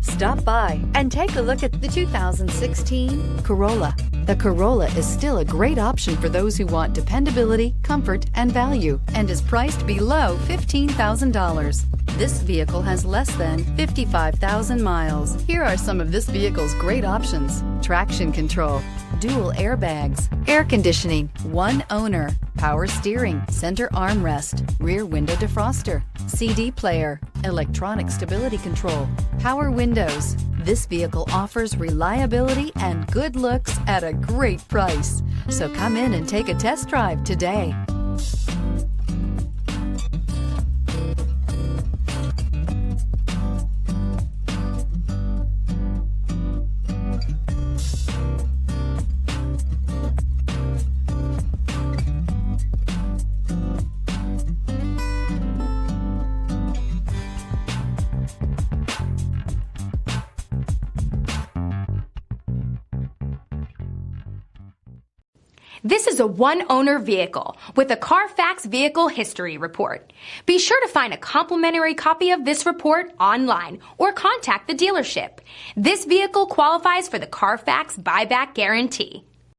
Stop by and take a look at the 2016 Corolla. The Corolla is still a great option for those who want dependability, comfort, and value, and is priced below $15,000. This vehicle has less than 55,000 miles. Here are some of this vehicle's great options: traction control, dual airbags, air conditioning, one owner, power steering, center armrest, rear window defroster, CD player, electronic stability control, power windows. This vehicle offers reliability and good looks at a great price. So come in and take a test drive today. This is a one-owner vehicle with a CARFAX Vehicle History Report. Be sure to find a complimentary copy of this report online or contact the dealership. This vehicle qualifies for the CARFAX Buyback Guarantee.